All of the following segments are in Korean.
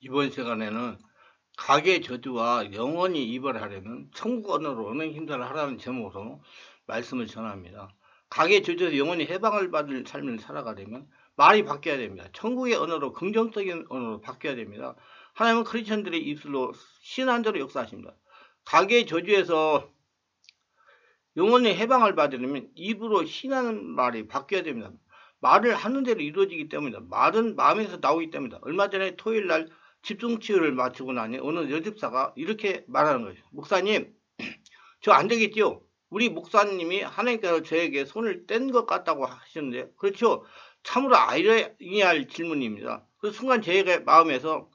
이번 시간에는 가계 저주와 영원히 이별하려면 천국 언어로 언행 힘사를 하라는 제목으로 말씀을 전합니다. 가계 저주에서 영원히 해방을 받을 삶을 살아가려면 말이 바뀌어야 됩니다. 천국의 언어로 긍정적인 언어로 바뀌어야 됩니다. 하나님은 크리스천들의 입술로 신한대로 역사하십니다. 가계 저주에서 영원히 해방을 받으려면 입으로 신하는 말이 바뀌어야 됩니다. 말을 하는 대로 이루어지기 때문이다. 말은 마음에서 나오기 때문이다. 얼마 전에 토요일 날 집중치유를 마치고 나니 어느 여집사가 이렇게 말하는 거죠. 목사님, 저 안 되겠지요? 우리 목사님이 하나님께서 저에게 손을 뗀 것 같다고 하시는데, 그렇죠? 참으로 아이러니할 질문입니다. 그 순간 제 마음에서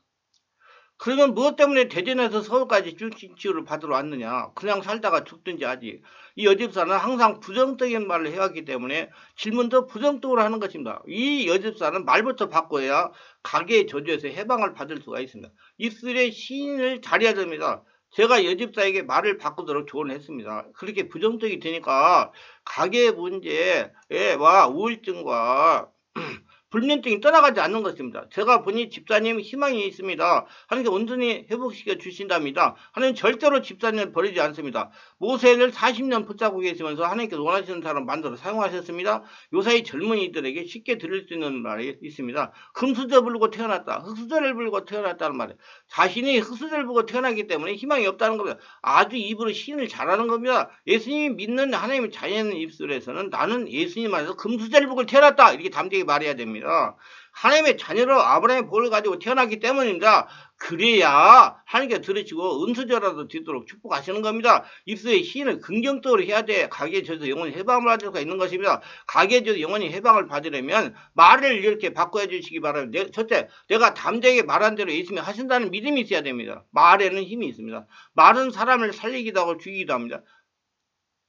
그러면 무엇 때문에 대전에서 서울까지 집중치유를 받으러 왔느냐? 그냥 살다가 죽든지 하지. 이 여집사는 항상 부정적인 말을 해왔기 때문에 질문도 부정적으로 하는 것입니다. 이 여집사는 말부터 바꿔야 가계의 저주에서 해방을 받을 수가 있습니다. 입술의 시인을 잘해야 됩니다. 제가 여집사에게 말을 바꾸도록 조언했습니다. 그렇게 부정적이 되니까 가계 문제와 우울증과 불면증이 떠나가지 않는 것입니다. 제가 보니 집사님 희망이 있습니다. 하나님께 온전히 회복시켜 주신답니다. 하나님 절대로 집사님을 버리지 않습니다. 모세를 40년 붙잡고 계시면서 하나님께서 원하시는 사람 만들어 사용하셨습니다. 요사이 젊은이들에게 쉽게 들을 수 있는 말이 있습니다. 금수저 불고 태어났다. 흑수저를 불고 태어났다는 말이에요. 자신이 흑수저를 불고 태어나기 때문에 희망이 없다는 겁니다. 아주 입으로 시인을 잘하는 겁니다. 예수님이 믿는 하나님의 자연 입술에서는 나는 예수님 안에서 금수저를 불고 태어났다. 이렇게 담대히 말해야 됩니다. 하나님의 자녀로 아브라함의 복을 가지고 태어났기 때문입니다. 그래야 하나님께 들으시고 은수저라도 되도록 축복하시는 겁니다. 입술의 시인을 긍정적으로 해야 돼. 가계에 져서 영원히 해방을 받을 수가 있는 것입니다. 가계에 져서 영원히 해방을 받으려면 말을 이렇게 바꿔 주시기 바랍니다. 첫째, 내가 담대하게 말한 대로 예수님이 하신다는 믿음이 있어야 됩니다. 말에는 힘이 있습니다. 말은 사람을 살리기도 하고 죽이기도 합니다.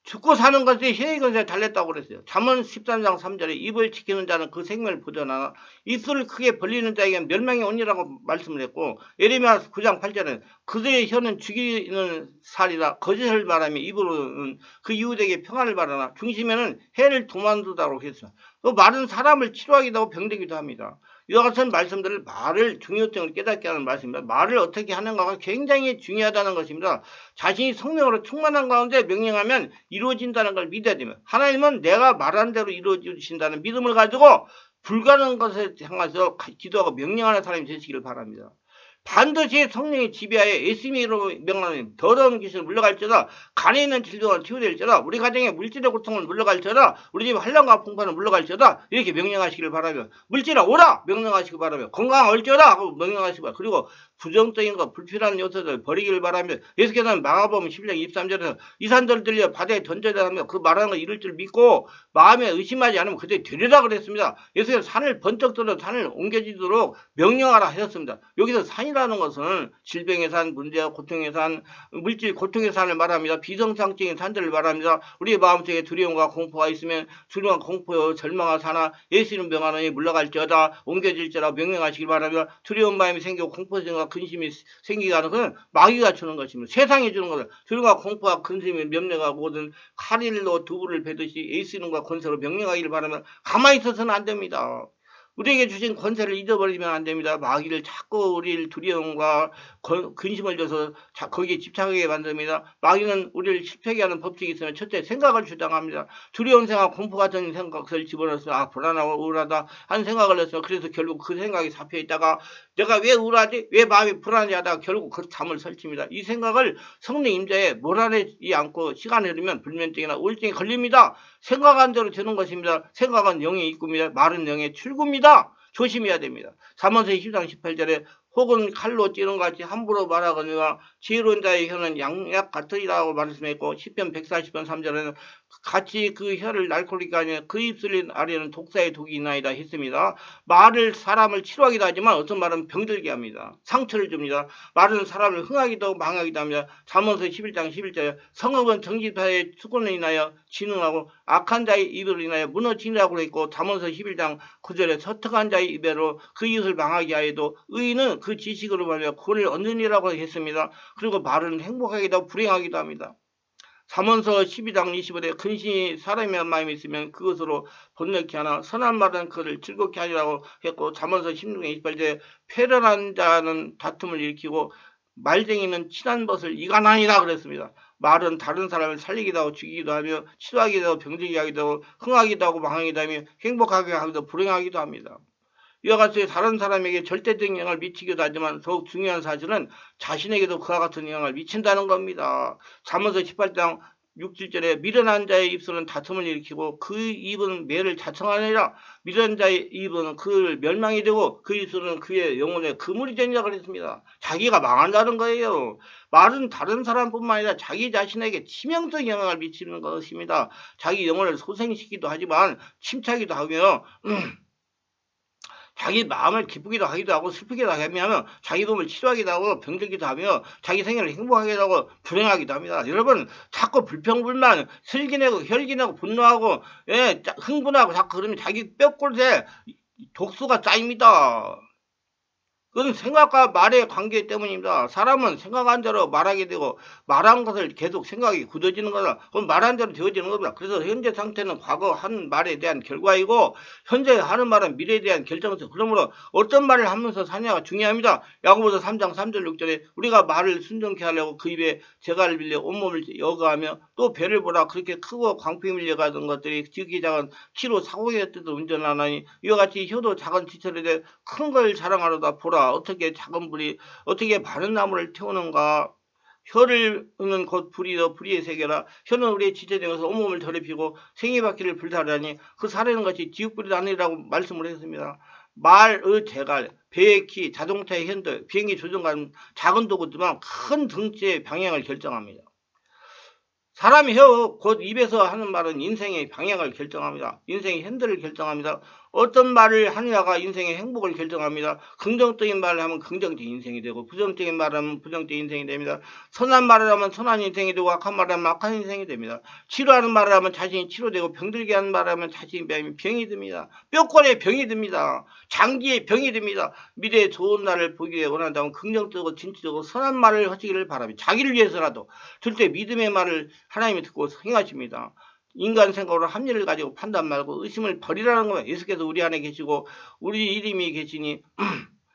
죽고 사는 것이 희의 것에 달렸다고 그랬어요. 잠언 13장 3절에 입을 지키는 자는 그 생명을 보존하나 입술을 크게 벌리는 자에게 멸망이 오니라고 말씀을 했고, 예레미야 9장 8절에 그들의 혀는 죽이는 살이라 거짓을 말하며 입으로는 그 이웃에게 평안을 바라나 중심에는 해를 도만두다고 했어요. 또 말은 사람을 치료하기도 하고 병되기도 합니다. 이와 같은 말씀들을 말을 중요성을 깨닫게 하는 말씀입니다. 말을 어떻게 하는가가 굉장히 중요하다는 것입니다. 자신이 성령으로 충만한 가운데 명령하면 이루어진다는 걸 믿어야 됩니다. 하나님은 내가 말한 대로 이루어주신다는 믿음을 가지고 불가능한 것에 향해서 기도하고 명령하는 사람이 되시기를 바랍니다. 반드시 성령이 지배하여 예수님으로 명하는 더러운 귀신을 물러갈지어다. 간에 있는 질병을 치유될지어다. 우리 가정의 물질의 고통을 물러갈지어다. 우리 집 환난과 풍파는 물러갈지어다. 이렇게 명령하시기를 바라며, 물질아 오라 명령하시기 바라며, 건강 얼지어다 하고 명령하시기 바라며, 그리고 부정적인 것 불필요한 요소들 버리기를 바라며, 예수께서는 마가복음 11장 23절에서 이 산들을 들려 바다에 던져야 하며 그 말하는 거 이룰 줄 믿고 마음에 의심하지 않으면 그때 되리라 그랬습니다. 예수께서 산을 번쩍 들어 산을 옮겨지도록 명령하라 하셨습니다. 여기서 산이라는 것은 질병의 산, 문제와 고통의 산, 물질 고통의 산을 말합니다. 비정상적인 산들을 말합니다. 우리의 마음속에 두려움과 공포가 있으면 두려움과 공포여 절망과 사나 예수님 명하노니 물러갈지어다. 옮겨질지어다 명령하시길 바랍니다. 두려운 마음이 생기고 공포증과 근심이 생기게 하는 것은 마귀가 주는 것입니다. 세상이 주는 것은 두려움과 공포와 근심이 명령하고 모든 칼일로 두부를 베듯이 예수님과 권세로 명령하기를 바라면 가만히 있어서는 안 됩니다. 우리에게 주신 권세를 잊어버리면 안 됩니다. 마귀를 자꾸 우리를 두려움과 근심을 줘서 거기에 집착하게 만듭니다. 마귀는 우리를 실패하게 하는 법칙이 있으면 첫째 생각을 주장합니다. 두려운 생각, 공포 같은 생각을 집어넣어서 불안하고 우울하다 하는 생각을 넣어서 그래서 결국 그 생각이 잡혀 있다가 내가 왜 우울하지? 왜 마음이 불안해 하다가 결국 그 잠을 설칩니다. 이 생각을 성령 임자에 몰아내지 않고 시간이 흐르면 불면증이나 우울증이 걸립니다. 생각한 대로 되는 것입니다. 생각은 영의 입구입니다. 말은 영의 출구입니다. 조심해야 됩니다. 잠언서 20장 18절에 혹은 칼로 찌른 것 같이 함부로 말하거니와 지혜로운 자의 혀는 양약 같으리라고 말씀했고, 시편 140편 3절에는 같이 그 혀를 날코리게 하니 그 입술 아래는 독사의 독이 있나이다 했습니다. 말을 사람을 치료하기도 하지만 어떤 말은 병들게 합니다. 상처를 줍니다. 말은 사람을 흥하기도 망하기도 합니다. 잠언서 11장 11절에 성읍은 정직자의 수건을 인하여 진흥하고 악한 자의 입으로 인하여 무너지라고 했고, 잠언서 11장 9절에 서특한 자의 입으로 그 이웃을 망하게 하여도 의인은 그 지식으로 말하며 구원을 얻느니라고 했습니다. 그리고 말은 행복하기도 하고 불행하기도 합니다. 잠언서 12장 25대 근신이 사람의 마음이 있으면 그것으로 번뇌케 하나 선한 말은 그를 즐겁게 하리라고 했고, 잠언서 16장 28대 패련한 자는 다툼을 일으키고 말쟁이는 친한 것을 이간하니라 그랬습니다. 말은 다른 사람을 살리기도 하고 죽이기도 하며 치료하기도 하고 병들게 하기도 하고 흥하기도 하고 망하기도 하며 행복하게 하기도 불행하기도 합니다. 이와 같이 다른 사람에게 절대적인 영향을 미치기도 하지만 더욱 중요한 사실은 자신에게도 그와 같은 영향을 미친다는 겁니다. 잠언서 18장 6, 7절에 미련한 자의 입술은 다툼을 일으키고 그 입은 매를 자청하느니라. 미련한 자의 입은 그를 멸망이 되고 그 입술은 그의 영혼에 그물이 되니라 그랬습니다. 자기가 망한다는 거예요. 말은 다른 사람뿐만 아니라 자기 자신에게 치명적 영향을 미치는 것입니다. 자기 영혼을 소생시키기도 하지만 침체하기도 하며 자기 마음을 기쁘기도 하기도 하고 슬프기도 하며 자기 몸을 치료하기도 하고 병들기도 하며 자기 생애를 행복하기도 하고 불행하기도 합니다. 여러분 자꾸 불평불만 슬기내고 혈기내고 분노하고 흥분하고 자꾸 그러면 자기 뼈골에 독소가 쌓입니다. 그건 생각과 말의 관계 때문입니다. 사람은 생각한 대로 말하게 되고 말한 것을 계속 생각이 굳어지는 거다. 그럼 말한 대로 되어지는 겁니다. 그래서 현재 상태는 과거 한 말에 대한 결과이고 현재 하는 말은 미래에 대한 결정서. 그러므로 어떤 말을 하면서 사냐가 중요합니다. 야고보서 3장 3절 6절에 우리가 말을 순종케 하려고 그 입에 재갈을 빌려 온몸을 여거하며 또 배를 보라 그렇게 크고 광풍이 밀려가던 것들이 지극히 작은 키로 사고의 뜻을 운전하나니 이와 같이 혀도 작은 지체를 큰 걸 자랑하려다 보라 어떻게 작은 불이 어떻게 많은 나무를 태우는가. 혀를 는 곧 불이여 불의의 세계라. 혀는 우리의 지체되어서 온몸을 더럽히고 생애바퀴를 불타라니 그 사례는 것이 지옥불이 나느니라고 말씀을 했습니다. 말의 재갈, 배의 키, 자동차의 현도, 비행기 조종관 작은 도구지만 큰 등치의 방향을 결정합니다. 사람의 혀, 곧 입에서 하는 말은 인생의 방향을 결정합니다. 인생의 핸들을 결정합니다. 어떤 말을 하느냐가 인생의 행복을 결정합니다. 긍정적인 말을 하면 긍정적인 인생이 되고 부정적인 말을 하면 부정적인 인생이 됩니다. 선한 말을 하면 선한 인생이 되고 악한 말을 하면 악한 인생이 됩니다. 치료하는 말을 하면 자신이 치료되고 병들게 하는 말을 하면 자신이 병이 듭니다. 뼈골에 병이 듭니다. 장기에 병이 듭니다. 미래의 좋은 날을 보기 원한다면 긍정적이고 진취적으로 선한 말을 하시기를 바랍니다. 자기를 위해서라도 절대 믿음의 말을 하나님이 듣고 행하십니다. 인간 생각으로 합리를 가지고 판단 말고 의심을 버리라는 거예요. 예수께서 우리 안에 계시고 우리 이름이 계시니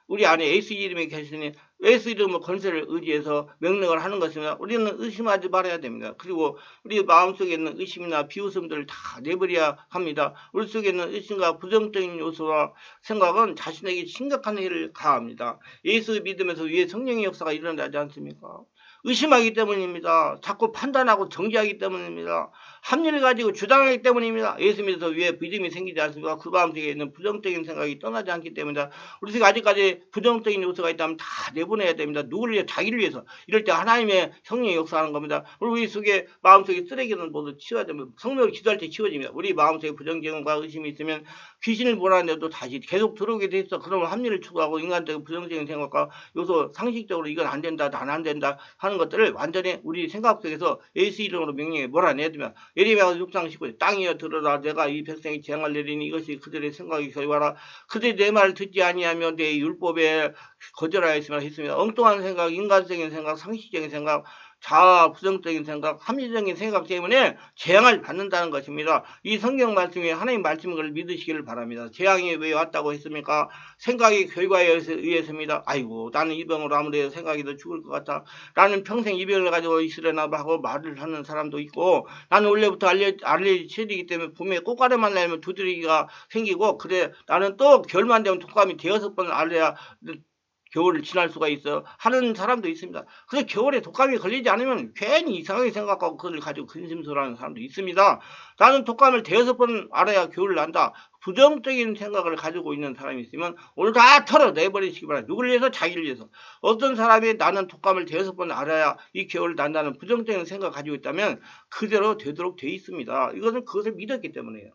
우리 안에 예수 이름이 계시니 예수 이름의 권세를 의지해서 명령을 하는 것입니다. 우리는 의심하지 말아야 됩니다. 그리고 우리 마음속에 있는 의심이나 비웃음들을 다 내버려야 합니다. 우리 속에 있는 의심과 부정적인 요소와 생각은 자신에게 심각한 해를 가합니다. 예수 믿음에서 왜 성령의 역사가 일어나지 않습니까? 의심하기 때문입니다. 자꾸 판단하고 정죄하기 때문입니다. 합리를 가지고 주장하기 때문입니다. 예수 믿어서 왜 믿음이 생기지 않습니까? 그 마음속에 있는 부정적인 생각이 떠나지 않기 때문입니다. 우리 속에 아직까지 부정적인 요소가 있다면 다 내보내야 됩니다. 누구를 위해? 자기를 위해서. 이럴 때 하나님의 성령이 역사하는 겁니다. 우리 속에 마음속에 쓰레기는 모두 치워야 됩니다. 성령을 기도할 때 치워집니다. 우리 마음속에 부정적인과 의심이 있으면 귀신을 몰아내도 다시 계속 들어오게 돼 있어. 그러면 합리를 추구하고 인간적인 부정적인 생각과 요소 상식적으로 이건 안 된다, 난 안 된다 하는 것들을 완전히 우리 생각 속에서 예수 이름으로 명령해 몰아내두면 예레미야 6장 19절 땅이여 들으라 내가 이 백성이 재앙을 내리니 이것이 그들의 생각의 결과라. 그들이 내 말을 듣지 아니하며 내 율법에 거절하였으면 했습니다. 엉뚱한 생각, 인간적인 생각, 상식적인 생각, 자아, 부정적인 생각, 합리적인 생각 때문에 재앙을 받는다는 것입니다. 이 성경 말씀이 하나님 말씀인 걸 믿으시기를 바랍니다. 재앙이 왜 왔다고 했습니까? 생각의 결과에 의해서입니다. 아이고 나는 이 병으로 아무래도 생각이 더 죽을 것 같다. 나는 평생 이 병을 가지고 있으려나 하고 말을 하는 사람도 있고 나는 원래부터 알레르기 체질이기 때문에 봄에 꽃가루만 나면 두드러기가 생기고 그래 나는 또 겨울만 되면 독감이 대여섯 번 앓아야 겨울을 지날 수가 있어 하는 사람도 있습니다. 그래서 겨울에 독감이 걸리지 않으면 괜히 이상하게 생각하고 그걸 가지고 근심스러워하는 사람도 있습니다. 나는 독감을 대여섯 번 알아야 겨울을 난다. 부정적인 생각을 가지고 있는 사람이 있으면 오늘 다 털어내버리시기 바랍니다. 누구를 위해서? 자기를 위해서. 어떤 사람이 나는 독감을 대여섯 번 알아야 이 겨울을 난다는 부정적인 생각을 가지고 있다면 그대로 되도록 돼 있습니다. 이것은 그것을 믿었기 때문에요.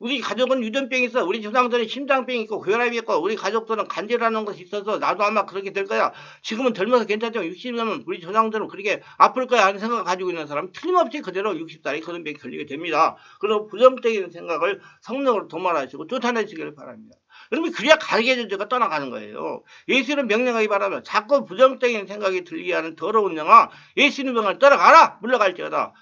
우리 가족은 유전병이 있어. 우리 조상들은 심장병이 있고 고혈압이 있고 우리 가족들은 간질하는 것이 있어서 나도 아마 그렇게 될 거야. 지금은 젊어서 괜찮지만 60이면 우리 조상들은 그렇게 아플 거야 하는 생각을 가지고 있는 사람은 틀림없이 그대로 60살에 그런 병이 걸리게 됩니다. 그리고 부정적인 생각을 성령으로 도말하시고 쫓아내시기를 바랍니다. 여러분 그래야 가게 저주가 떠나가는 거예요. 예수는 명령하기 바라면 자꾸 부정적인 생각이 들게 하는 더러운 영아 예수는 명을 떠나가라 물러갈지어다.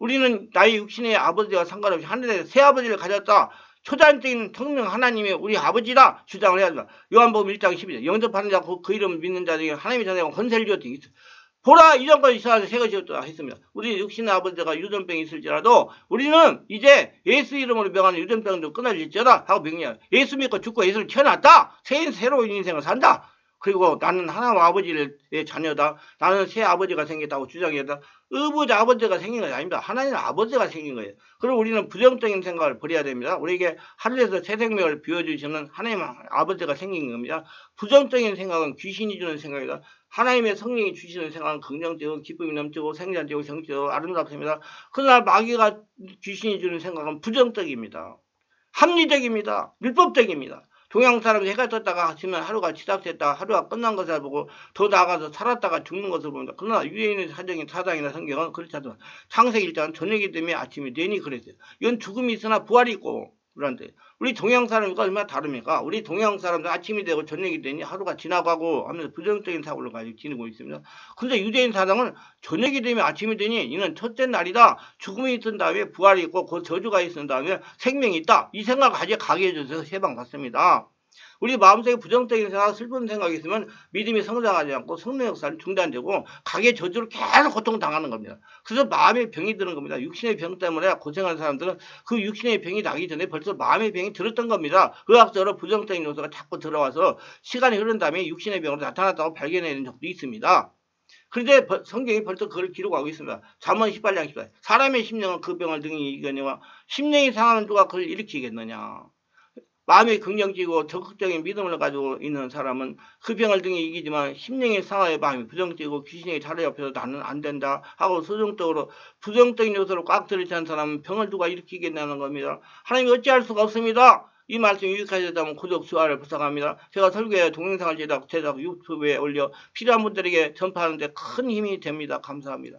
우리는 나의 육신의 아버지와 상관없이 하늘의 새 아버지를 가졌다. 초자연적인 성령 하나님의 우리 아버지라 주장을 해야 된다. 요한복음 1장 12절 영접하는 자 그 이름을 믿는 자 중에 하나님의 자녀가 권세를 주었다. 보라 이전까지 이스라엘 새 것이었다 했습니다. 우리 육신의 아버지가 유전병이 있을지라도 우리는 이제 예수 이름으로 명하는 유전병도 끊어질지어다 하고 명령해요. 예수 믿고 죽고 예수를 태어났다. 새로운 인생을 산다. 그리고 나는 하나님 아버지의 자녀다. 나는 새 아버지가 생겼다고 주장했다. 의부자 아버지가 생긴 것이 아닙니다. 하나님 아버지가 생긴 거예요. 그리고 우리는 부정적인 생각을 버려야 됩니다. 우리에게 하늘에서 새 생명을 비워주시는 하나님 아버지가 생긴 겁니다. 부정적인 생각은 귀신이 주는 생각이다. 하나님의 성령이 주시는 생각은 긍정적이고 기쁨이 넘치고 생산되고 정치적이고 아름답습니다. 그러나 마귀가 귀신이 주는 생각은 부정적입니다. 합리적입니다. 율법적입니다. 동양 사람이 해가 떴다가 하시면 하루가 지닥쳤다가 하루가 끝난 것을 보고 더 나아가서 살았다가 죽는 것을 봅니다. 그러나 유대인의 사상이나 성경은 그렇지 않습니다. 창세기 1장 저녁이 되면 아침이 되니 그랬어요. 이건 죽음이 있으나 부활이 있고 그런데 우리 동양 사람과 얼마나 다릅니까? 우리 동양 사람도 아침이 되고 저녁이 되니 하루가 지나가고 하면서 부정적인 사고를 가지고 지내고 있습니다. 그런데 유대인 사상은 저녁이 되면 아침이 되니 이는 첫째 날이다. 죽음이 있은 다음에 부활이 있고 그 저주가 있은 다음에 생명이 있다. 이 생각 가지고 가게 해줘서 해방받습니다. 우리 마음속에 부정적인 생각, 슬픈 생각이 있으면 믿음이 성장하지 않고 성령 역사는 중단되고 각의 저주로 계속 고통당하는 겁니다. 그래서 마음의 병이 드는 겁니다. 육신의 병 때문에 고생하는 사람들은 그 육신의 병이 나기 전에 벌써 마음의 병이 들었던 겁니다. 의학적으로 부정적인 요소가 자꾸 들어와서 시간이 흐른 다음에 육신의 병으로 나타났다고 발견해낸 적도 있습니다. 그런데 성경이 벌써 그걸 기록하고 있습니다. 잠언 18장 14절 사람의 심령은 그 병을 등이 이기거니와 심령이 상하는 누가 그걸 일으키겠느냐. 마음이 긍정적이고 적극적인 믿음을 가지고 있는 사람은 그 병을 등에 이기지만 심령의 상하의 마음이 부정적이고 귀신에게 자리잡혀서 나는 안 된다 하고 소정적으로 부정적인 요소로 꽉 들이찬 사람은 병을 누가 일으키겠냐는 겁니다. 하나님이 어찌할 수가 없습니다. 이 말씀이 유익하셨다면 구독, 좋아요를 부탁합니다. 제가 설교에 동영상을 제작 유튜브에 올려 필요한 분들에게 전파하는 데 큰 힘이 됩니다. 감사합니다.